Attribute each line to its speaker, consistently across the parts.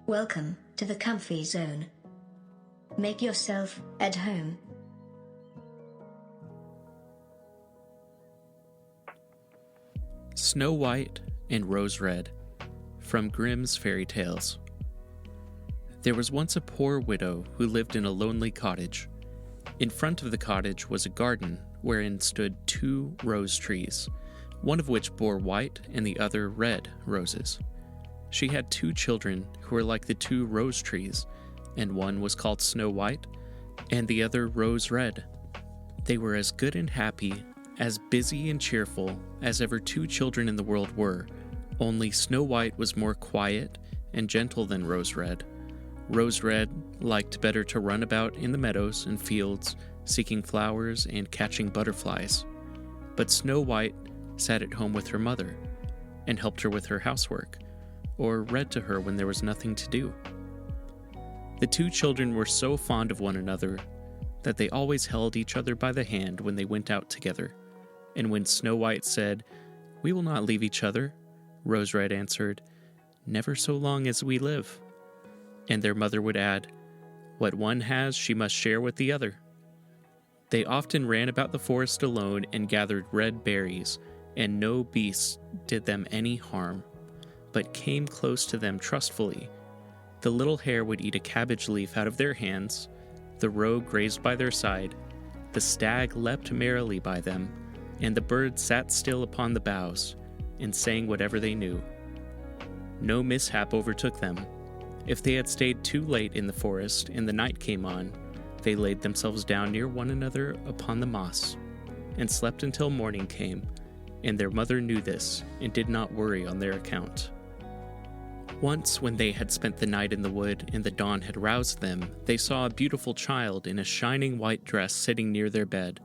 Speaker 1: Welcome to the comfy zone. Make yourself at home.
Speaker 2: Snow White and Rose Red, from Grimm's Fairy Tales. There was once a poor widow who lived in a lonely cottage. In front of the cottage was a garden wherein stood 2 rose trees, one of which bore white and the other red roses. She had 2 children who were like the 2 rose trees, and one was called Snow White and the other Rose Red. They were as good and happy, as busy and cheerful as ever 2 children in the world were, only Snow White was more quiet and gentle than Rose Red. Rose Red liked better to run about in the meadows and fields, seeking flowers and catching butterflies. But Snow White sat at home with her mother and helped her with her housework, or read to her when there was nothing to do. The 2 children were so fond of one another that they always held each other by the hand when they went out together. And when Snow White said, "We will not leave each other," Rose Red answered, "Never so long as we live." And their mother would add, "What one has she must share with the other." They often ran about the forest alone and gathered red berries, and no beast did them any harm, but came close to them trustfully. The little hare would eat a cabbage leaf out of their hands, the roe grazed by their side, the stag leapt merrily by them, and the birds sat still upon the boughs, and sang whatever they knew. No mishap overtook them. If they had stayed too late in the forest and the night came on, they laid themselves down near one another upon the moss, and slept until morning came, and their mother knew this, and did not worry on their account. Once, when they had spent the night in the wood and the dawn had roused them, they saw a beautiful child in a shining white dress sitting near their bed.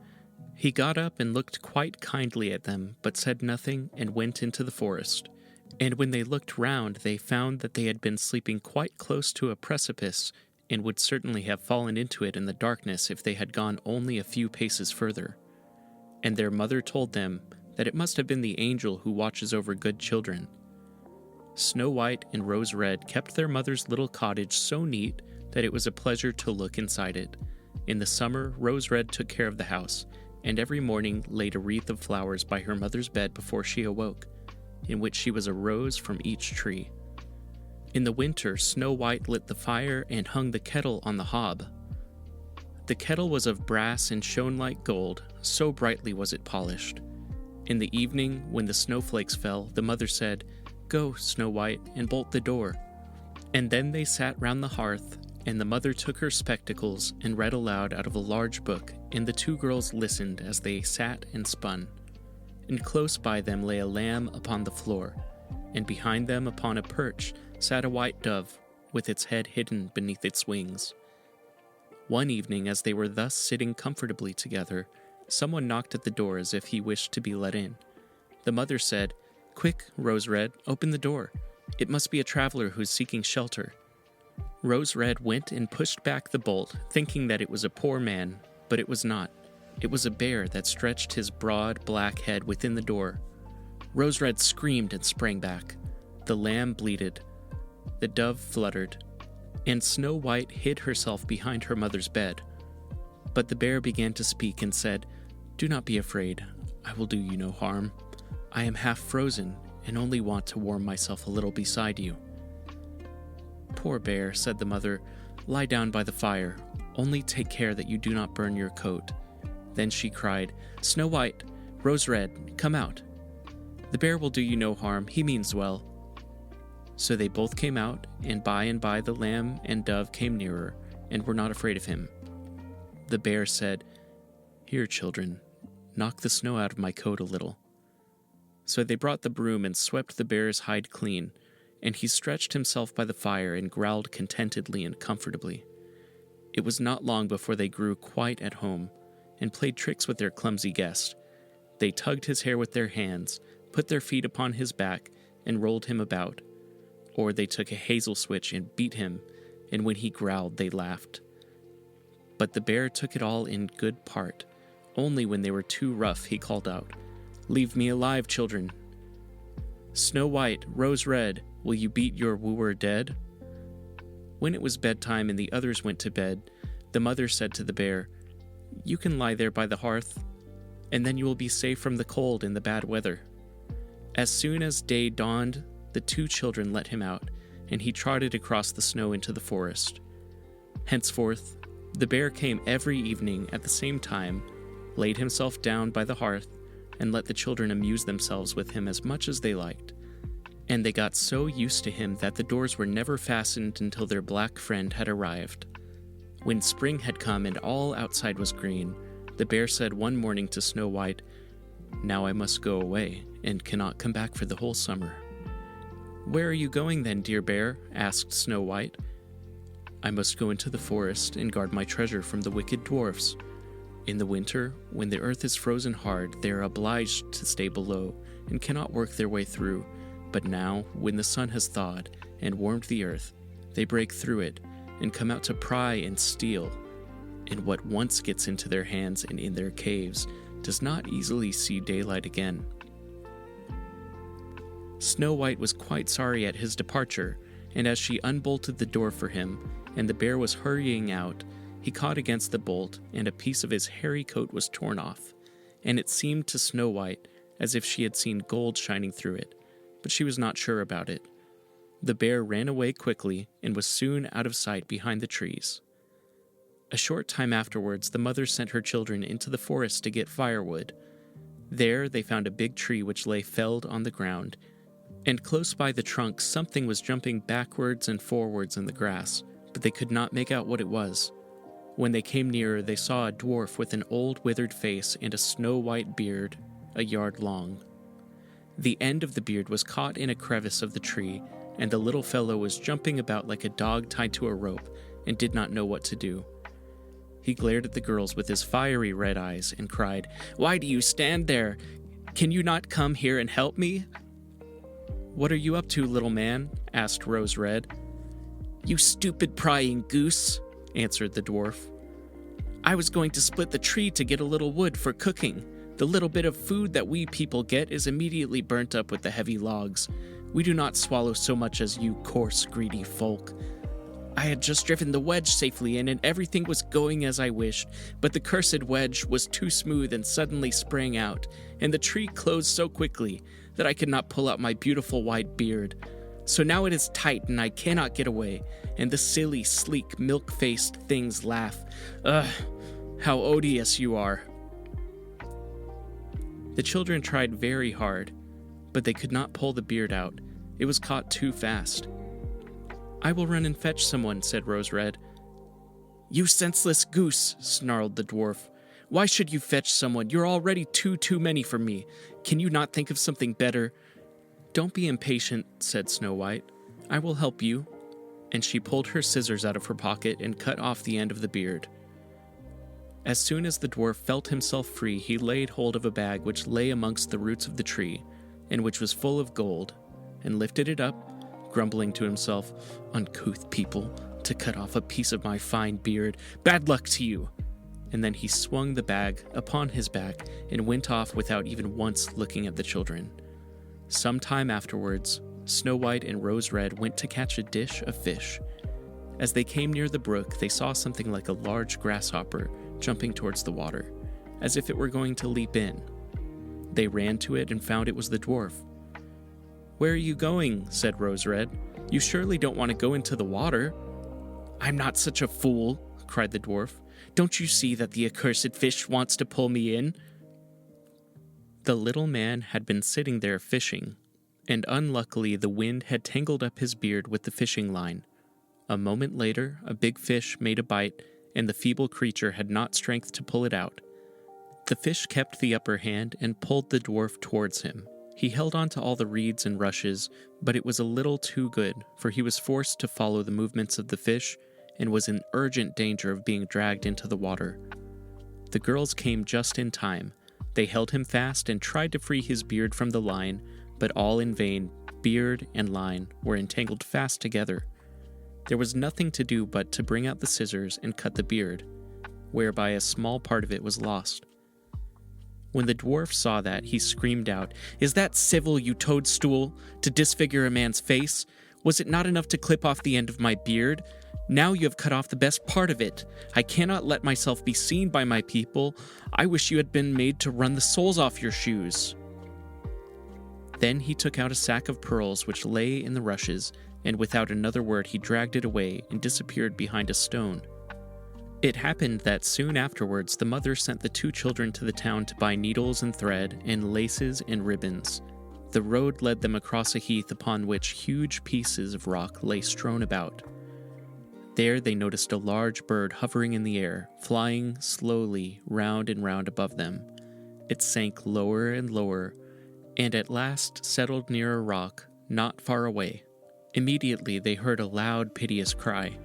Speaker 2: He got up and looked quite kindly at them, but said nothing and went into the forest. And when they looked round, they found that they had been sleeping quite close to a precipice, and would certainly have fallen into it in the darkness if they had gone only a few paces further. And their mother told them that it must have been the angel who watches over good children. Snow White and Rose Red kept their mother's little cottage so neat that it was a pleasure to look inside it. In the summer, Rose Red took care of the house, and every morning laid a wreath of flowers by her mother's bed before she awoke, in which she was a rose from each tree. In the winter, Snow White lit the fire and hung the kettle on the hob. The kettle was of brass and shone like gold, so brightly was it polished. In the evening, when the snowflakes fell, the mother said, "Go, Snow White, and bolt the door." And then they sat round the hearth, and the mother took her spectacles and read aloud out of a large book, and the 2 girls listened as they sat and spun. And close by them lay a lamb upon the floor, and behind them upon a perch sat a white dove, with its head hidden beneath its wings. One evening, as they were thus sitting comfortably together, someone knocked at the door as if he wished to be let in. The mother said, "Quick, Rose Red, open the door. It must be a traveler who is seeking shelter." Rose Red went and pushed back the bolt, thinking that it was a poor man, but it was not. It was a bear that stretched his broad black head within the door. Rose Red screamed and sprang back. The lamb bleated. The dove fluttered, and Snow White hid herself behind her mother's bed. But the bear began to speak and said, "Do not be afraid. I will do you no harm. I am half frozen and only want to warm myself a little beside you." "Poor bear," said the mother, "lie down by the fire. Only take care that you do not burn your coat." Then she cried, "Snow White, Rose Red, come out. The bear will do you no harm. He means well." So they both came out, and by the lamb and dove came nearer, and were not afraid of him. The bear said, "Here, children, knock the snow out of my coat a little." So they brought the broom and swept the bear's hide clean, and he stretched himself by the fire and growled contentedly and comfortably. It was not long before they grew quite at home, and played tricks with their clumsy guest. They tugged his hair with their hands, put their feet upon his back, and rolled him about. Or they took a hazel switch and beat him, and when he growled they laughed. But the bear took it all in good part. Only when they were too rough he called out, "Leave me alive, children." "Snow White, Rose Red, will you beat your wooer dead?" When it was bedtime and the others went to bed, the mother said to the bear, "You can lie there by the hearth, and then you will be safe from the cold and the bad weather." As soon as day dawned, the two children let him out, and he trotted across the snow into the forest. Henceforth, the bear came every evening at the same time, laid himself down by the hearth, and let the children amuse themselves with him as much as they liked. And they got so used to him that the doors were never fastened until their black friend had arrived. When spring had come and all outside was green, the bear said one morning to Snow White, "Now I must go away, and cannot come back for the whole summer." "Where are you going then, dear bear?" asked Snow White. "I must go into the forest and guard my treasure from the wicked dwarfs. In the winter, when the earth is frozen hard, they are obliged to stay below and cannot work their way through. But now, when the sun has thawed and warmed the earth, they break through it and come out to pry and steal. And what once gets into their hands and in their caves does not easily see daylight again." Snow White was quite sorry at his departure, and as she unbolted the door for him, and the bear was hurrying out, he caught against the bolt, and a piece of his hairy coat was torn off, and it seemed to Snow White as if she had seen gold shining through it, but she was not sure about it. The bear ran away quickly and was soon out of sight behind the trees. A short time afterwards, the mother sent her children into the forest to get firewood. There they found a big tree which lay felled on the ground, and close by the trunk something was jumping backwards and forwards in the grass, but they could not make out what it was. When they came nearer, they saw a dwarf with an old withered face and a snow-white beard, a yard long. The end of the beard was caught in a crevice of the tree, and the little fellow was jumping about like a dog tied to a rope, and did not know what to do. He glared at the girls with his fiery red eyes and cried, "Why do you stand there? Can you not come here and help me?" "What are you up to, little man?" asked Rose Red. "You stupid prying goose," answered the dwarf. "I was going to split the tree to get a little wood for cooking. The little bit of food that we people get is immediately burnt up with the heavy logs. We do not swallow so much as you coarse, greedy folk. I had just driven the wedge safely in, and everything was going as I wished, but the cursed wedge was too smooth and suddenly sprang out, and the tree closed so quickly that I could not pull out my beautiful white beard. So now it is tight and I cannot get away, and the silly, sleek, milk-faced things laugh. Ugh, how odious you are." The children tried very hard, but they could not pull the beard out. It was caught too fast. "I will run and fetch someone," said Rose Red. "You senseless goose," snarled the dwarf. "Why should you fetch someone? You're already too many for me. Can you not think of something better?" "Don't be impatient," said Snow White. "I will help you." And she pulled her scissors out of her pocket and cut off the end of the beard. As soon as the dwarf felt himself free, he laid hold of a bag which lay amongst the roots of the tree, and which was full of gold, and lifted it up, grumbling to himself, "Uncouth people, to cut off a piece of my fine beard. Bad luck to you!" And then he swung the bag upon his back and went off without even once looking at the children. Some time afterwards, Snow White and Rose Red went to catch a dish of fish. As they came near the brook, they saw something like a large grasshopper jumping towards the water, as if it were going to leap in. They ran to it and found it was the dwarf. "Where are you going?" said Rose Red. "You surely don't want to go into the water." "I'm not such a fool," cried the dwarf. "Don't you see that the accursed fish wants to pull me in?" The little man had been sitting there fishing, and unluckily the wind had tangled up his beard with the fishing line. A moment later, a big fish made a bite, and the feeble creature had not strength to pull it out. The fish kept the upper hand and pulled the dwarf towards him. He held on to all the reeds and rushes, but it was a little too good, for he was forced to follow the movements of the fish and was in urgent danger of being dragged into the water. The girls came just in time. They held him fast and tried to free his beard from the line, but all in vain. Beard and line were entangled fast together. There was nothing to do but to bring out the scissors and cut the beard, whereby a small part of it was lost. When the dwarf saw that, he screamed out, "Is that civil, you toadstool, to disfigure a man's face? Was it not enough to clip off the end of my beard? Now you have cut off the best part of it. I cannot let myself be seen by my people. I wish you had been made to run the soles off your shoes." Then he took out a sack of pearls which lay in the rushes, and without another word he dragged it away and disappeared behind a stone. It happened that soon afterwards the mother sent the 2 children to the town to buy needles and thread and laces and ribbons. The road led them across a heath upon which huge pieces of rock lay strewn about. There they noticed a large bird hovering in the air, flying slowly round and round above them. It sank lower and lower, and at last settled near a rock not far away. Immediately they heard a loud, piteous cry.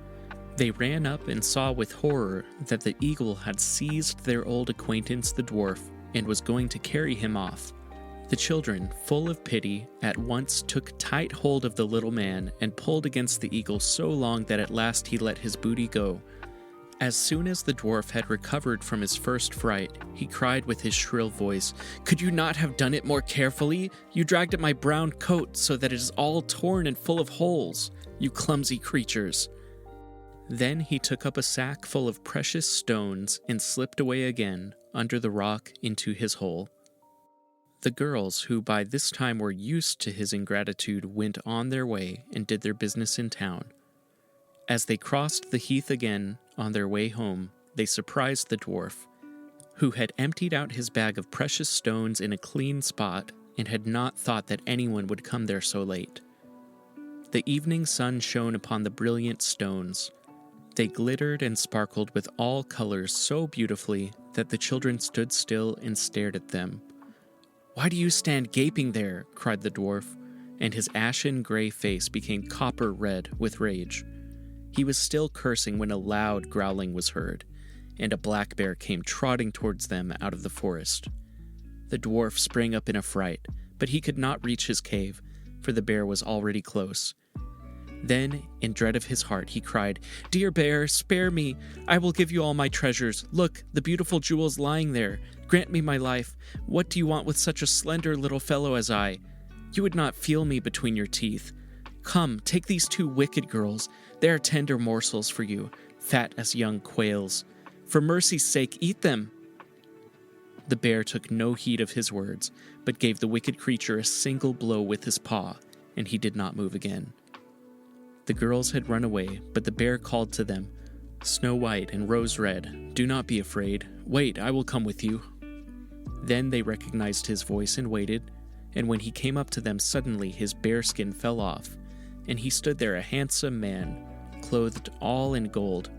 Speaker 2: They ran up and saw with horror that the eagle had seized their old acquaintance the dwarf and was going to carry him off. The children, full of pity, at once took tight hold of the little man and pulled against the eagle so long that at last he let his booty go. As soon as the dwarf had recovered from his first fright, he cried with his shrill voice, "Could you not have done it more carefully? You dragged at my brown coat so that it is all torn and full of holes, you clumsy creatures." Then he took up a sack full of precious stones and slipped away again under the rock into his hole. The girls, who by this time were used to his ingratitude, went on their way and did their business in town. As they crossed the heath again on their way home, they surprised the dwarf, who had emptied out his bag of precious stones in a clean spot and had not thought that anyone would come there so late. The evening sun shone upon the brilliant stones. They glittered and sparkled with all colors so beautifully that the children stood still and stared at them. "Why do you stand gaping there?" cried the dwarf, and his ashen gray face became copper red with rage. He was still cursing when a loud growling was heard, and a black bear came trotting towards them out of the forest. The dwarf sprang up in a fright, but he could not reach his cave, for the bear was already close. Then, in dread of his heart, he cried, "Dear bear, spare me! I will give you all my treasures. Look, the beautiful jewels lying there. Grant me my life. What do you want with such a slender little fellow as I? You would not feel me between your teeth. Come, take these 2 wicked girls. They are tender morsels for you, fat as young quails. For mercy's sake, eat them." The bear took no heed of his words, but gave the wicked creature a single blow with his paw, and he did not move again. The girls had run away, but the bear called to them, "Snow White and Rose Red, do not be afraid. Wait, I will come with you." Then they recognized his voice and waited, and when he came up to them suddenly his bearskin fell off, and he stood there a handsome man, clothed all in gold.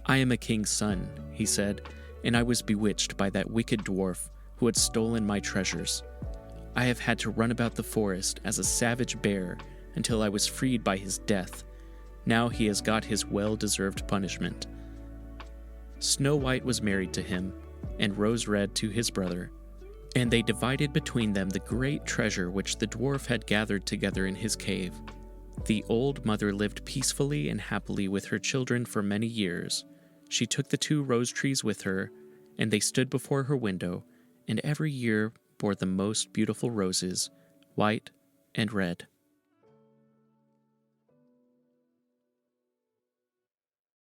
Speaker 2: "I am a king's son," he said, "and I was bewitched by that wicked dwarf who had stolen my treasures. I have had to run about the forest as a savage bear until I was freed by his death. Now he has got his well-deserved punishment." Snow White was married to him, and Rose Red to his brother, and they divided between them the great treasure which the dwarf had gathered together in his cave. The old mother lived peacefully and happily with her children for many years. She took the 2 rose trees with her, and they stood before her window, and every year bore the most beautiful roses, white and red.